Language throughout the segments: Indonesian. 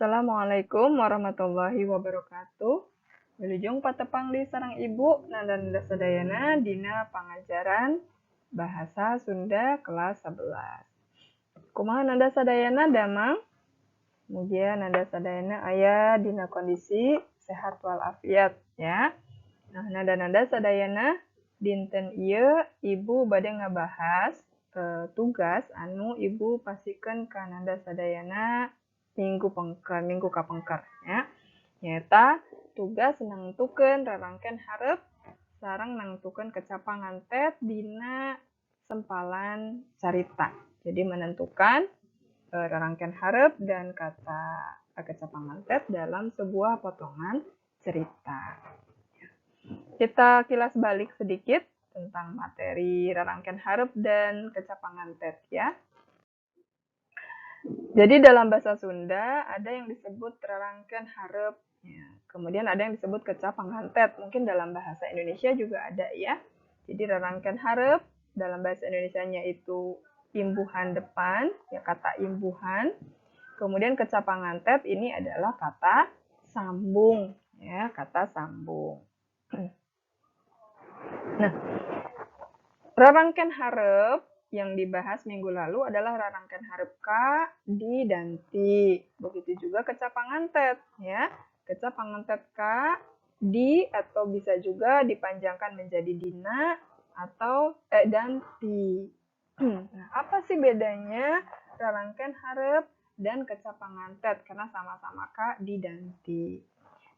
Assalamualaikum warahmatullahi wabarakatuh. Wilujeng patepang di sarang ibu nanda-nanda sadayana dina pangajaran bahasa Sunda kelas 11. Kumaha nanda sadayana damang? Mugia nanda sadayana aya dina kondisi sehat walafiat ya. Nah, nanda-nanda sadayana dinten ieu ibu bade ngabahas tugas anu ibu pasikeun ka nanda sadayana minggu kapengker ya. Nyata tugas nangtukeun rarangkeun hareup sareng nangtukeun kecapangan tet dina sempalan carita. Jadi menentukan rarangkeun hareup dan kata kecapangan tet dalam sebuah potongan cerita. Kita kilas balik sedikit tentang materi rarangkeun hareup dan kecapangan tet ya. Jadi dalam bahasa Sunda ada yang disebut rarangkeun hareup, ya. Kemudian ada yang disebut kecapangan tet. Mungkin dalam bahasa Indonesia juga ada ya. Jadi rarangkeun hareup dalam bahasa Indonesianya itu imbuhan depan, ya kata imbuhan. Kemudian kecapangan tet ini adalah kata sambung, ya kata sambung. Nah, rarangkeun hareup yang dibahas minggu lalu adalah rarangkeun hareup ka, di, dan ti. Begitu juga kecapangan tet ya. Kecapangan tet ka, di, atau bisa juga dipanjangkan menjadi dina atau dan ti. Nah, apa sih bedanya rarangkeun hareup dan kecapangan tet? Karena sama-sama ka, di, dan ti.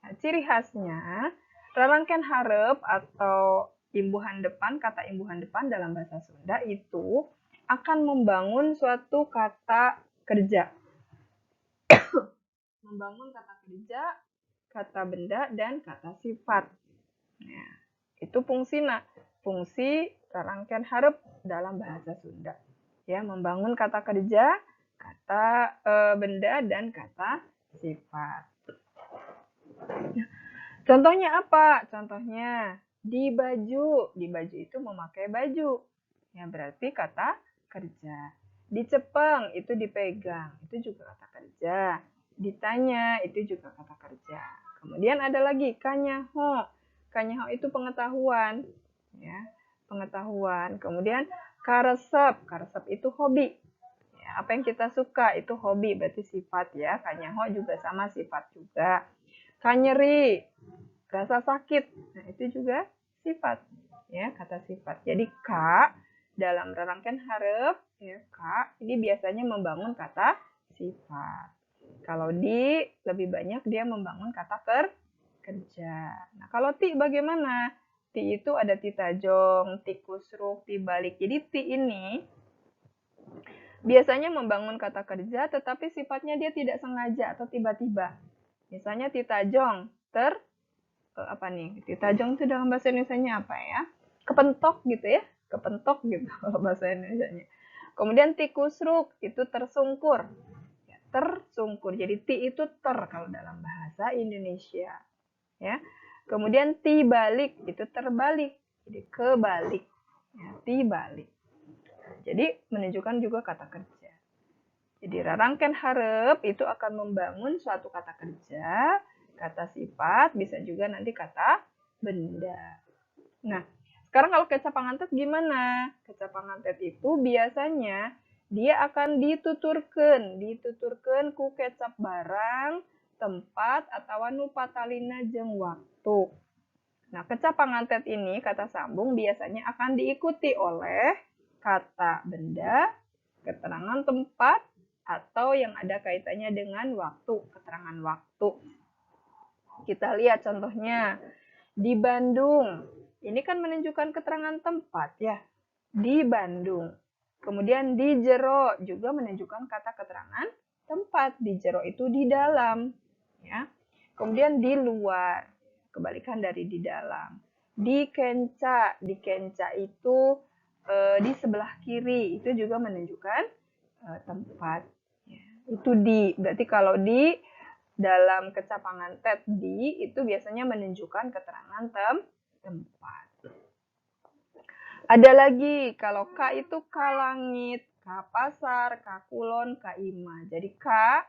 Nah, ciri khasnya rarangkeun hareup atau imbuhan depan, kata imbuhan depan dalam bahasa Sunda itu akan membangun suatu kata kerja. Membangun kata kerja, kata benda, dan kata sifat. Nah, itu fungsina. Fungsi rarangkeun hareup dalam bahasa Sunda. Ya, membangun kata kerja, kata benda, dan kata sifat. Nah, contohnya apa? Contohnya di baju. Di baju itu memakai baju. Ya, berarti kata kerja. Dicepeng itu dipegang. Itu juga kata kerja. Ditanya itu juga kata kerja. Kemudian ada lagi kanyaho. Kanyaho itu pengetahuan. Ya, pengetahuan. Kemudian karesep. Karesep itu hobi. Ya, apa yang kita suka itu hobi, berarti sifat ya. Kanyaho juga sama sifat juga. Kanyeri, rasa sakit. Nah, itu juga sifat ya, kata sifat. Jadi ka dalam rarangkeun hareup ya, ka ini biasanya membangun kata sifat. Kalau di lebih banyak dia membangun kata kerja. Nah, kalau ti bagaimana? Ti itu ada ti tajong, ti kusruk, ti balik. Jadi ti ini biasanya membangun kata kerja tetapi sifatnya dia tidak sengaja atau tiba-tiba. Misalnya ti tajong apa nih? Ti tajong itu dalam bahasa Indonesianya apa ya? Kepentok gitu ya. Kepentok gitu kalau bahasa Indonesianya. Kemudian ti kusruk itu tersungkur. Ya, tersungkur. Jadi ti itu kalau dalam bahasa Indonesia. Ya. Kemudian ti balik itu terbalik. Jadi kebalik. Ya, ti balik. Jadi menunjukkan juga kata kerja. Jadi rarangkeun hareup itu akan membangun suatu kata kerja, kata sifat, bisa juga nanti kata benda. Nah, sekarang kalau kecapangan tet gimana? Kecapangan tet itu biasanya dia akan dituturkeun ku kecap barang, tempat, atau nu patalina jeung waktu. Nah, kecapangan tet ini, kata sambung, biasanya akan diikuti oleh kata benda, keterangan tempat, atau yang ada kaitannya dengan waktu, keterangan waktu. Kita lihat contohnya. Di Bandung. Ini kan menunjukkan keterangan tempat ya. Di Bandung. Kemudian di jero juga menunjukkan kata keterangan tempat. Di jero itu di dalam. Ya. Kemudian di luar. Kebalikan dari di dalam. Di kenca. Di kenca itu di sebelah kiri. Itu juga menunjukkan tempat. Ya. Itu di. Berarti kalau di dalam kecapangan tet di itu biasanya menunjukkan keterangan tempat. Ada lagi kalau ka itu ka langit, ka pasar, ka kulon, ka imah. Jadi ka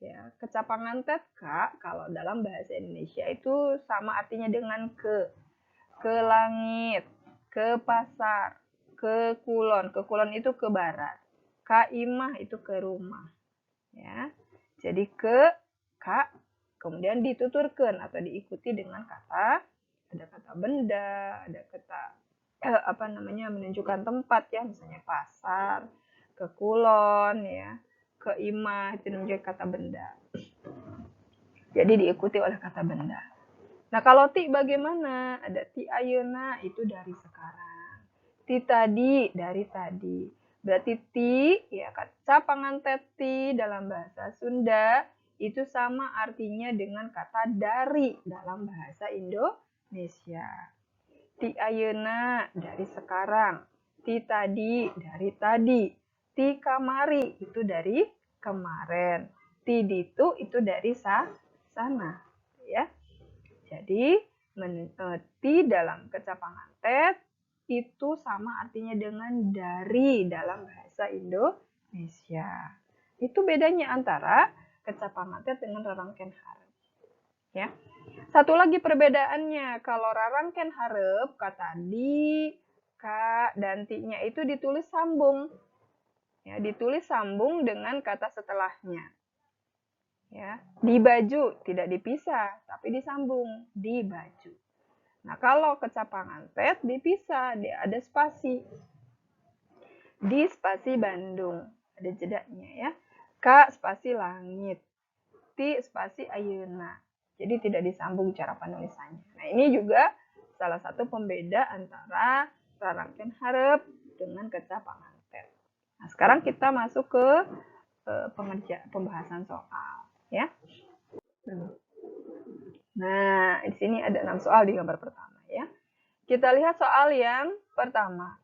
ya kecapangan tet Kak, kalau dalam bahasa Indonesia itu sama artinya dengan ke langit, ke pasar, ke kulon. Ke kulon itu ke barat. Kaimah itu ke rumah. Ya. Jadi ke Kak, kemudian dituturkan atau diikuti dengan kata, ada kata benda, ada kata menunjukkan tempat ya, misalnya pasar, ke kulon ya, ke imah itu menunjukkan kata benda. Jadi diikuti oleh kata benda. Nah, kalau ti bagaimana? Ada ti ayeuna itu dari sekarang. Ti tadi dari tadi. Berarti ti ya kata pangantet ti dalam bahasa Sunda itu sama artinya dengan kata dari dalam bahasa Indonesia. Ti ayeuna dari sekarang. Ti tadi dari tadi. Ti kamari itu dari kemarin. Ti ditu itu dari sana. Ya. Jadi, ti dalam kecapangantet itu sama artinya dengan dari dalam bahasa Indonesia. Itu bedanya antara kecapangantet dengan rarangken hareup. Ya. Satu lagi perbedaannya, kalau rarangken hareup kata di, ka, dan ti-nya itu ditulis sambung. Ya, ditulis sambung dengan kata setelahnya. Ya, di baju tidak dipisah, tapi disambung di baju. Nah, kalau kecapangantet dipisah, dia ada spasi. Di spasi Bandung, ada jedanya ya. Ka spasi langit, ti spasi ayeuna. Jadi tidak disambung cara penulisannya. Nah, ini juga salah satu pembeda antara rarangken hareup dengan kecapangantet. Nah, sekarang kita masuk ke pembahasan soal ya. Nah, di sini ada 6 soal di gambar pertama ya. Kita lihat soal yang pertama.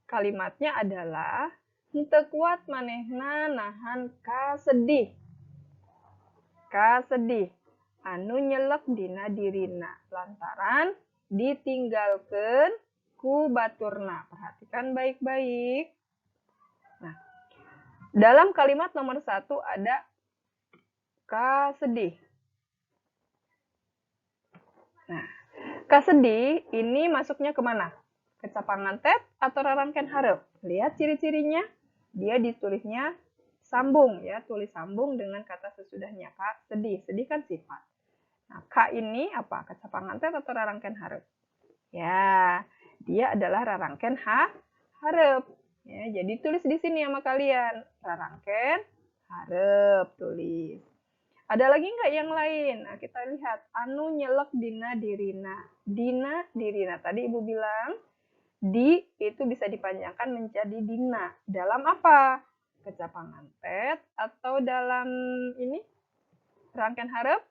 Kalimatnya adalah henteu kuat manehna nahan ka sedih. Ka sedih anu nyelek dina dirina lantaran ditinggalkeun ku baturna. Perhatikan baik-baik. Nah, dalam kalimat nomor 1 ada ka sedih. Nah, ka sedih ini masuknya kemana? Kecapangantet atau rarangken hareup? Lihat ciri-cirinya. Dia ditulisnya sambung ya, tulis sambung dengan kata sesudahnya. Ka sedih. Sedih kan sifat. Nah, ka ini apa? Kecapangantet atau rarangken hareup? Ya, dia adalah rarangken hareup. Ya, jadi tulis di sini sama kalian. Rarangken hareup tulis. Ada lagi nggak yang lain? Nah, kita lihat. Anu nyelek dina dirina. Dina dirina. Tadi Ibu bilang, di itu bisa dipanjangkan menjadi dina. Dalam apa? Kecapangantet atau dalam ini? Rangken hareup?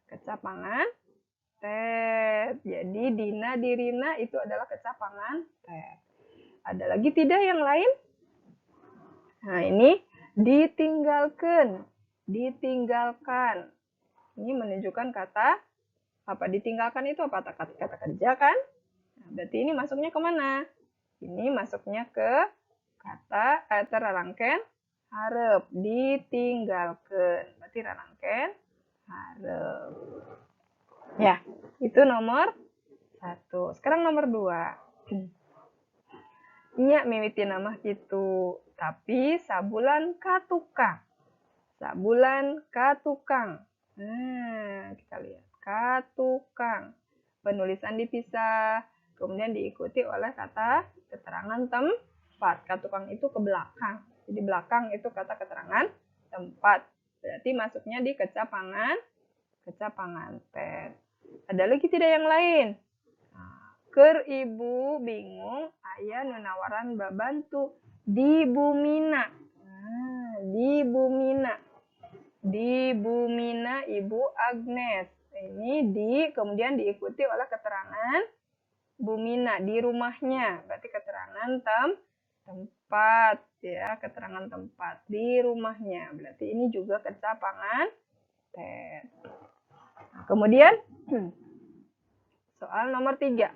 Kecapangantet. Jadi dina dirina itu adalah kecapangantet. Ada lagi tidak yang lain? Nah, ini ditinggalkan. Ditinggalkan. Ini menunjukkan kata apa? Ditinggalkan itu apa? Kata kerja kan? Nah, berarti ini masuknya kemana? Ini masuknya ke kata rarangken hareup. Ditinggalkan. Berarti rarangken hareup. Ya, itu nomor 1. Sekarang nomor 2. Nya mimiti nama gitu. Tapi sabulan ka tukang. Sabulan ka tukang. Nah, kita lihat. Ka tukang. Penulisan dipisah. Kemudian diikuti oleh kata keterangan tempat. Ka tukang itu ke belakang. Jadi belakang itu kata keterangan tempat. Berarti masuknya di kecapangantet. Ada lagi tidak yang lain? Keur ibu bingung aya nu nawaran babantu di Bumina. Nah, di Bumina. Di Bumina Ibu Agnes. Ini di kemudian diikuti oleh keterangan Bumina di rumahnya. Berarti keterangan tempat ya, keterangan tempat di rumahnya. Berarti ini juga kecapangantet. Nah, kemudian soal nomor 3.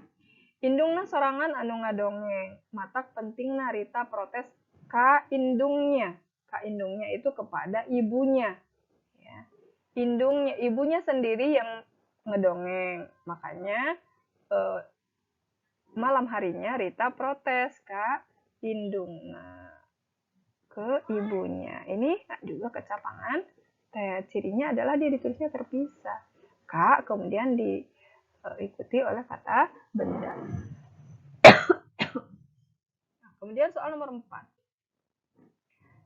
Indungna sorangan anu ngadongeng. Matak penting narita protes ka indungnya. Ka indungnya itu kepada ibunya. Ya. indungnya, ibunya sendiri yang ngedongeng. Makanya malam harinya Rita protes, Kak, indungna ke ibunya. Ini juga kecapangan. Cirinya adalah dia ditulisnya terpisah. Kak, kemudian diikuti oleh kata benda. Kemudian soal nomor 4.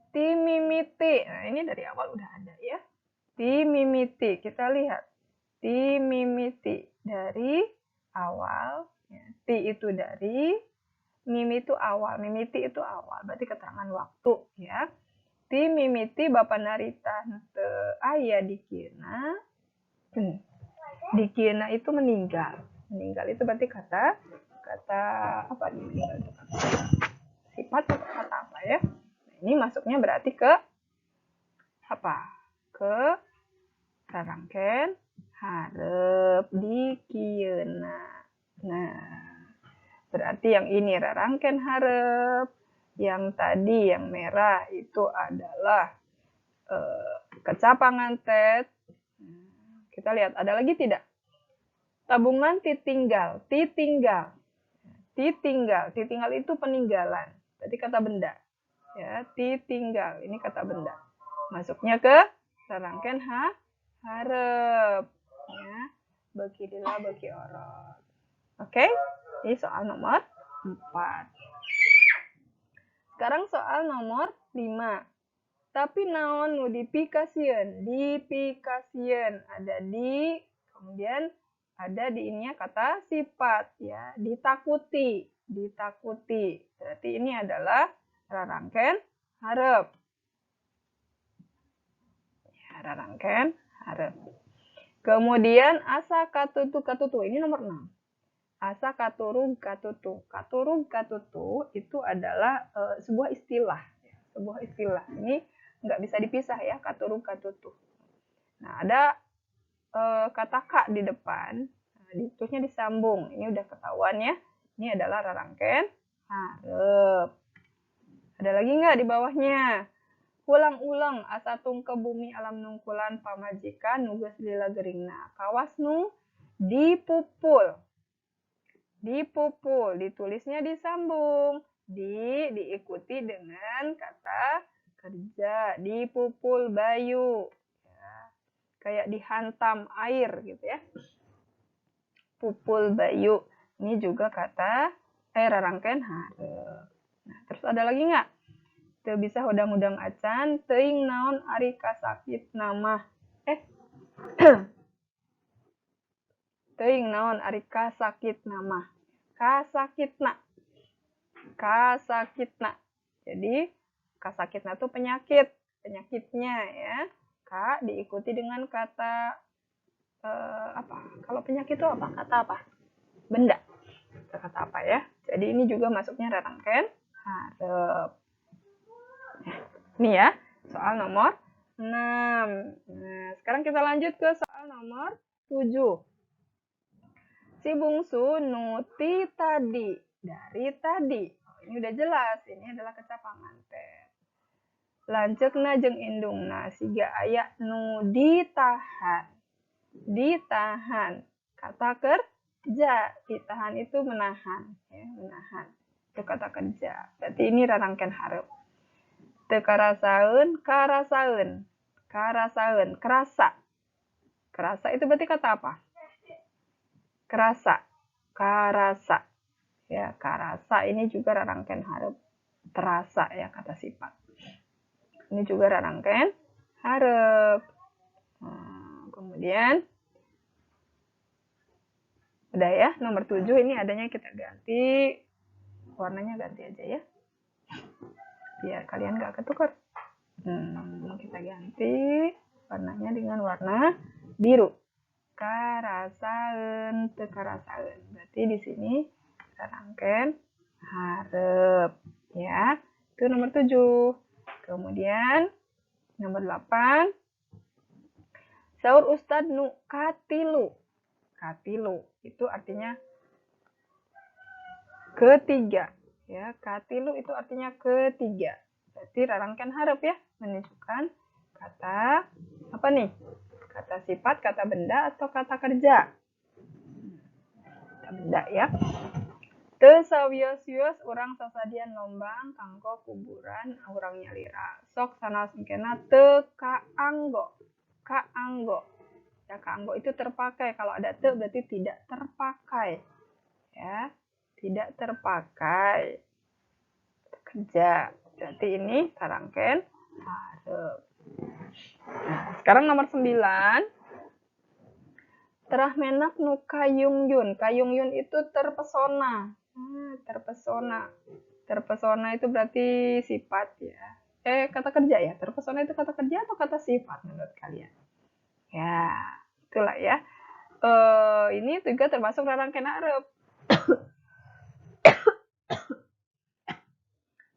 Timimiti. Nah, ini dari awal udah ada ya. Timimiti. Kita lihat. Timimiti. Dari awal. Ya. Ti itu dari. Mimi itu awal. Mimiti itu awal. Berarti keterangan waktu ya. Timimiti Bapak Narita te ayah dikina. Dikina itu meninggal. Meninggal itu berarti kata apa nih meninggal itu? Sifat atau kata apa ya? Ini masuknya berarti ke apa? Ke rarangken hareup dikieuna. Nah, berarti yang ini rarangken hareup, yang tadi yang merah itu adalah kecapangan tet. Kita lihat ada lagi tidak? Tabungan titinggal, titinggal. Titinggal, titinggal itu peninggalan. Berarti kata benda. Ya, titinggal. Ini kata benda. Masuknya ke rarangken hareup. Ya, bekirilah beki orot. Oke? Ini soal nomor 4. Sekarang soal nomor 5. Tapi naon nu dipikasieun? Dipikasieun ada di, kemudian ada di ininya kata sifat ya, ditakuti, ditakuti. Berarti ini adalah rarangken hareup. Ya, rarangken hareup. Kemudian asa katutu katutu, ini nomor 6. Asa katurug katutu. Katurug katutu itu adalah sebuah istilah, ya, sebuah istilah. Ini nggak bisa dipisah ya, katurug katutu. Nah, ada kata kak di depan, ditulisnya disambung. Ini udah ketahuan ya. Ini adalah rarangken hareup. Ada lagi nggak di bawahnya? Ulang-ulang asa tungke bumi alam nungkulan pamajikan nugas lila geringna. Kawas nu dipupul. Dipupul, ditulisnya disambung. Diikuti dengan kata kerja. Dipupul bayu. Ya, kayak dihantam air gitu ya. Pupul bayu. Ini juga kata rarangken hareup. Nah, terus ada lagi nggak? Teu bisa hudang-hudang acan, teuing naon ari kasakit nama. Teuing naon ari kasakit nama. Kasakitna. Kasakitna. Jadi kasakitna itu penyakit, penyakitnya ya. Ka diikuti dengan kata apa? Kalau penyakit itu apa? Kata apa? Benda. Kata apa ya? Jadi ini juga masuknya rarangken hareup. Ini ya, soal nomor 6. Nah, sekarang kita lanjut ke soal nomor 7. Si bungsu nuti tadi, dari tadi. Ini udah jelas, ini adalah kecapangan teh. Lanceukna jeung indungna siga aya nu ditahan. Ditahan. Kata kerja, ditahan itu menahan, ya, menahan. Itu kata kerja. Berarti ini rarangken hareup. Teu karasaeun, karasaeun. Karasaeun, kerasa. Kerasa itu berarti kata apa? Kerasa. Karasa. Ya, karasa ini juga rarangken hareup. Terasa ya kata sifat. Ini juga rarangken hareup. Nah, kemudian udah ya, nomor 7 ini adanya kita ganti. Warnanya ganti aja ya. Biar kalian gak ketukar. Kita ganti warnanya dengan warna biru. Karasaeun, teu karasaeun. Berarti di sini rarangken hareup ya. Itu nomor 7. Kemudian nomor 8. Saur Ustad nu katilu. Katilu itu artinya ketiga. Ya, katilu itu artinya ketiga. Berarti rarangken hareup ya, menunjukkan kata apa nih? kata sifat, kata benda, atau kata kerja? Kata benda ya. Teu sawios-wios urang sasadian lombang kanggo kuburan urang nyalira. Sok sanaos engkena teu kaanggo. Kaanggo. Ya, kaanggo itu terpakai. Kalau ada teu berarti tidak terpakai. Ya, tidak terpakai. Kerja. Berarti ini tarangken hareup. Nah, sekarang nomor 9. Terah menak nu kayungyun. Kayungyun itu terpesona. Terpesona. Terpesona itu berarti sifat ya. Kata kerja ya. Terpesona itu kata kerja atau kata sifat menurut kalian? Ya, itulah ya. Ini juga termasuk rangkaian hareup.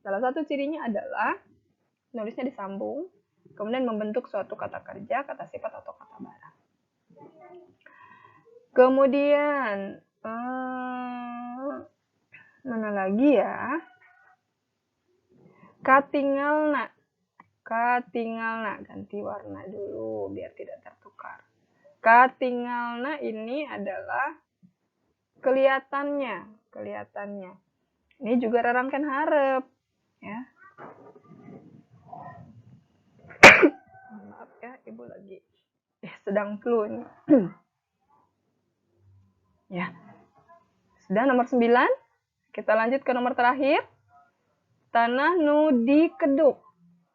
Salah satu cirinya adalah nulisnya disambung, kemudian membentuk suatu kata kerja, kata sifat, atau kata barang. Kemudian, mana lagi ya? Katingalna. Katingalna. Ganti warna dulu biar tidak tertukar. Katingalna ini adalah kelihatannya. Kelihatannya. Ini juga rangkaian hareup. Ya. Maaf ya, ibu lagi sedang flu ini. Ya. Sudah nomor 9. Kita lanjut ke nomor terakhir. Tanah nu dikeduk.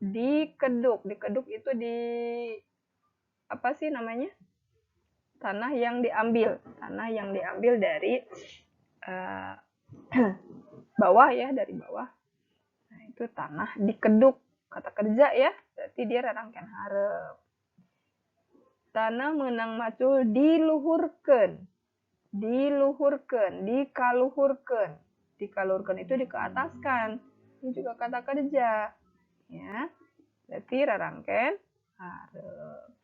Dikeduk. Dikeduk itu apa sih namanya? Tanah yang diambil. Tanah yang diambil dari bawah ya, dari bawah. Nah, itu tanah dikeduk. Kata kerja ya, berarti dia rangkaian hareup. Tanah meunang macul diluhurkeun. Diluhurkeun, dikaluhurkeun. Dikaluhurkeun itu dikeataskan. Ini juga kata kerja. Ya. Berarti rangkaian hareup.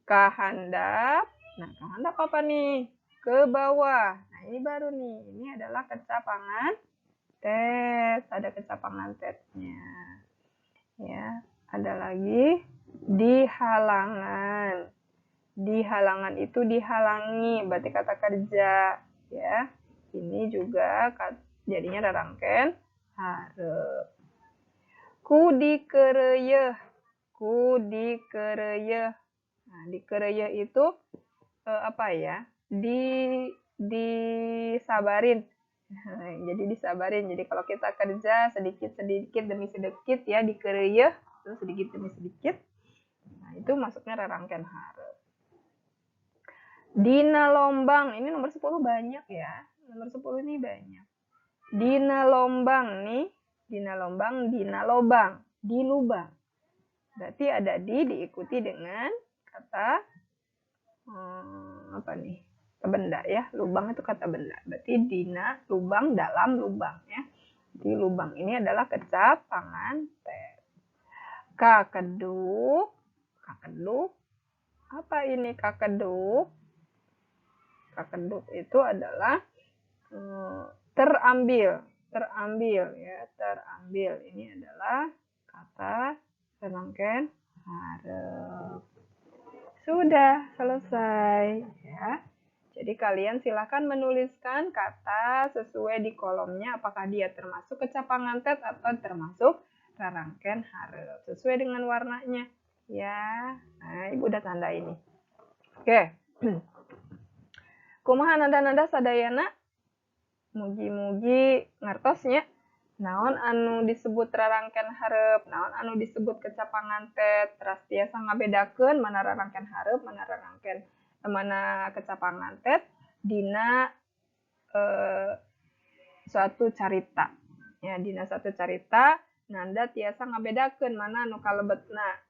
Kahandap. Nah, kahandap apa nih? Ke bawah. Nah, ini baru nih. Ini adalah kecapangan tet. Ada kecapangan tetnya. Ya, ada lagi di halangan. Di halangan itu dihalangi, berarti kata kerja ya. Ini juga jadinya rangkaian hareup. Ku dikeureuyeun. Ku dikeureuyeun. Nah, dikeureuyeun itu apa ya? Disabarin. Jadi disabarin. Jadi kalau kita kerja sedikit-sedikit demi sedikit ya dikeureuyeun, terus sedikit demi sedikit. Nah, itu masuknya rangkaian hareup. Dina lombang, ini nomor 10 banyak ya. Nomor 10 ini banyak. Dina lombang nih, dina lombang, dina lobang, di lubang. Berarti ada diikuti dengan kata apa nih? Benda ya. Lubang itu kata benda. Berarti dina lubang, dalam lubang ya. Di lubang ini adalah kecapangan tet. Kakeduk. Kakeduk. Apa ini kakeduk? Kakeduk itu adalah terambil ya, terambil. Ini adalah kata rangkaian hareup. Sudah selesai ya. Jadi kalian silakan menuliskan kata sesuai di kolomnya apakah dia termasuk kecapangan tet atau termasuk rangkaian hareup sesuai dengan warnanya ya. Nah, ibu udah tanda ini. Oke. Kumaha nada-nada sadayana? Mugi-mugi ngartosnya. Naon anu disebut rarangkeun hareup, naon anu disebut kecapangan tet, teras tiasa ngabedakeun mana rarangkeun hareup, mana kecapangan tet dina suatu carita. Ya, dina suatu carita nanda tiasa ngabedakeun mana anu kalebetna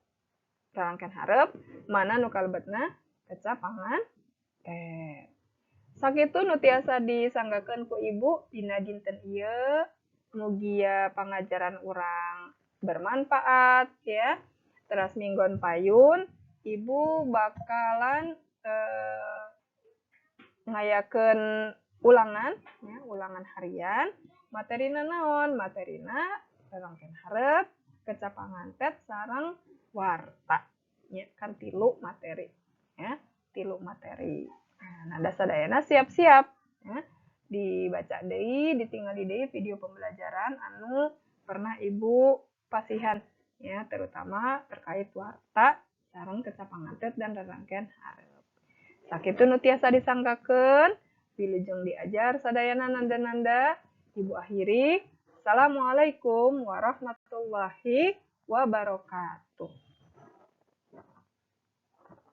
rarangkeun hareup, mana anu kalebetna kecapangan tet. Sakitu nu tiasa disanggakeun ku ibu dina dinten ieu. Mugi pangajaran urang bermanfaat ya. Teras minggon payun ibu bakalan ngayakeun ulangan ya, ulangan harian. Materina naon? Materina rarangkeun hareup, kecapangan tet sareng warta. kan tilu materi ya, tilu materi. Nah, sadayana siap-siap ya. Dibaca deui, ditinggali deui video pembelajaran anu pernah Ibu pasihan ya, terutama terkait warta sareng kecapangatet dan rarangkean hareup. Sakitu nu tiasa disangkakeun, wilujeng diajar sadayana nanda-nanda. Ibu akhiri. Assalamualaikum warahmatullahi wabarakatuh.